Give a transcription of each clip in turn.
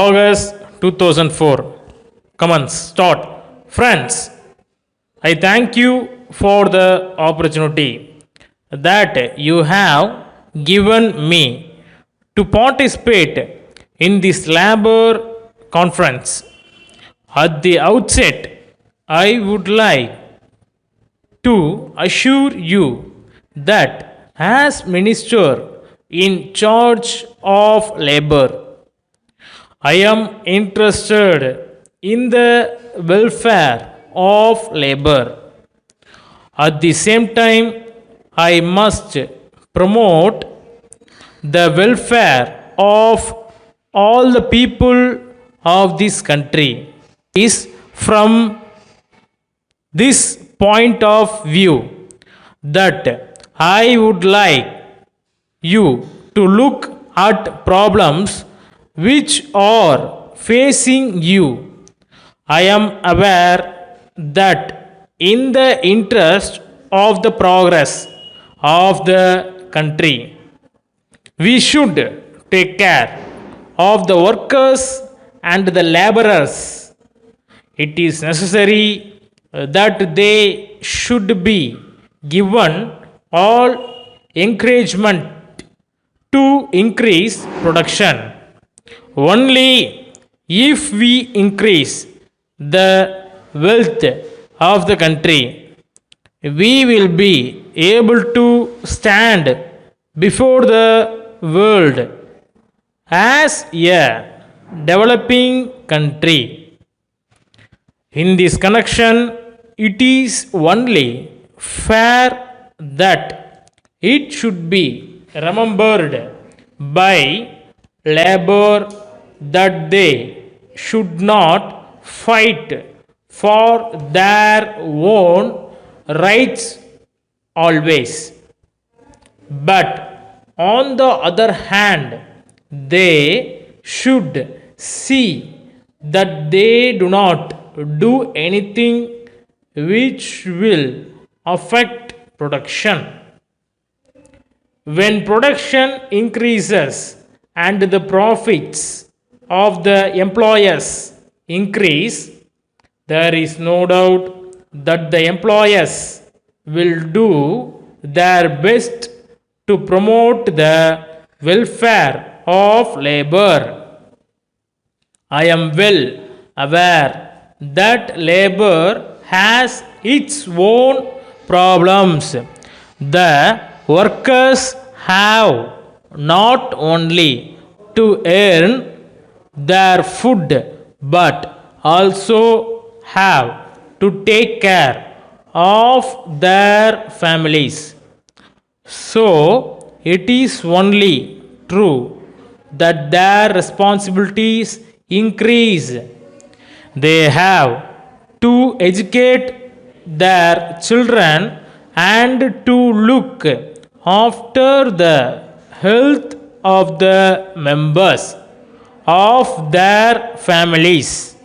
August 2004. Come on, start. Friends, I thank you for the opportunity that you have given me to participate in this labor conference. At the outset, I would like to assure you that as minister in charge of labor, I am interested in the welfare of labor. At the same time, I must promote the welfare of all the people of this country. Is from this point of view that I would like you to look at problems which are facing you. I am aware that in the interest of the progress of the country, we should take care of the workers and the laborers. It is necessary that they should be given all encouragement to increase production. Only if we increase the wealth of the country, we will be able to stand before the world as a developing country. In this connection, it is only fair that it should be remembered by labor that they should not fight for their own rights always, but on the other hand, they should see that they do not do anything which will affect production. When production increases and the profits of the employers increase, there is no doubt that the employers will do their best to promote the welfare of labor. I am well aware that labor has its own problems. The workers have not only to earn their food but also have to take care of their families. So, it is only true that their responsibilities increase. They have to educate their children and to look after the health of the members of their families.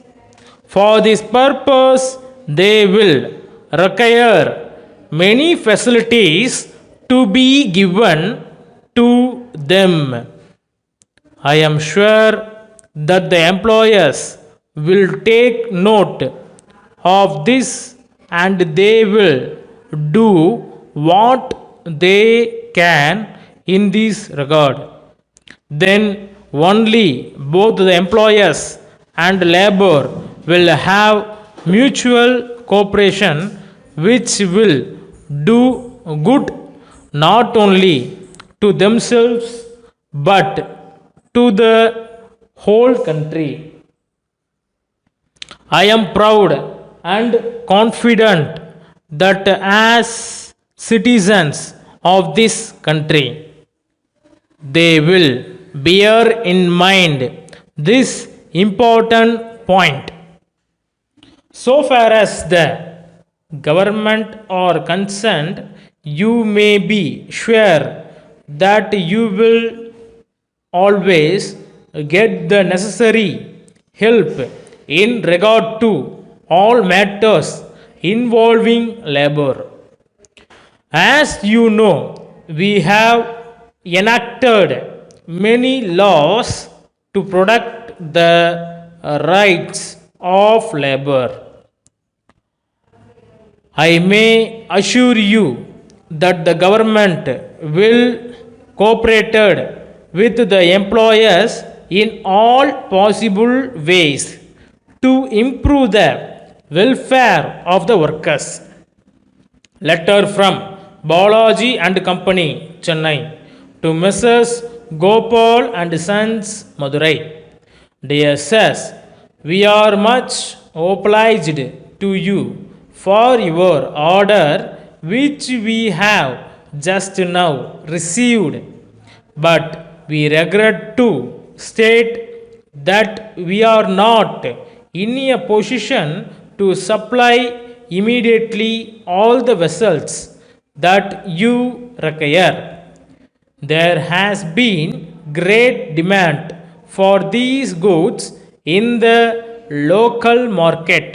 For this purpose, they will require many facilities to be given to them. I am sure that the employers will take note of this and they will do what they can in this regard. Then only both the employers and labor will have mutual cooperation which will do good not only to themselves but to the whole country. I am proud and confident that as citizens of this country, they will bear in mind this important point. So far as the government are concerned, you may be sure that you will always get the necessary help in regard to all matters involving labor. As you know, we have enacted many laws to protect the rights of labor. I may assure you that the government will cooperate with the employers in all possible ways to improve the welfare of the workers. Letter from Balaji and Company, Chennai, to Messrs. Gopal and Sons, Madurai. Dear sirs, we are much obliged to you for your order which we have just now received, but we regret to state that we are not in a position to supply immediately all the vessels that you require. There has been great demand for these goods in the local market,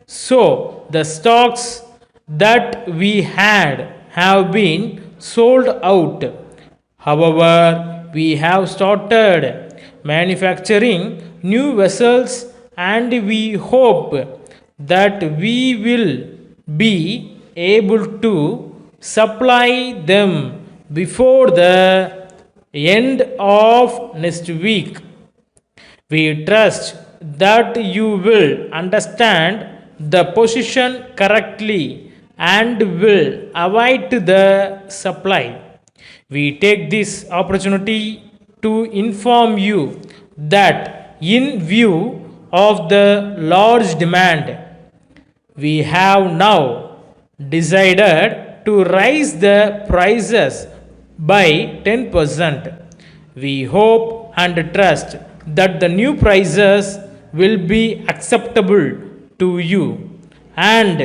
so the stocks that we had have been sold out. However, we have started manufacturing new vessels and we hope that we will be able to supply them before the end of next week. We trust that you will understand the position correctly and will await the supply. We take this opportunity to inform you that in view of the large demand, we have now decided to raise the prices by 10%. We hope and trust that the new prices will be acceptable to you and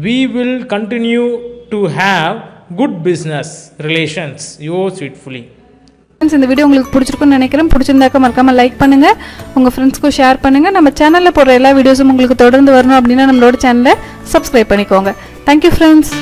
we will continue to have good business relations. Yours faithfully. Friends, இந்த video உங்களுக்கு பிடிச்சிருக்குன்னு நினைக்கிறேன். பிடிச்சிருந்தாக்க மறக்காமல் like பண்ணுங்கள், உங்கள் ஃப்ரெண்ட்ஸ்க்கும் share பண்ணுங்கள். நம்ம சேனலில் போடுற எல்லா வீடியோஸும் உங்களுக்கு தொடர்ந்து வரணும் அப்படின்னா நம்மளோட சேனலை சப்ஸ்கிரைப் பண்ணிக்கோங்க. Thank you friends.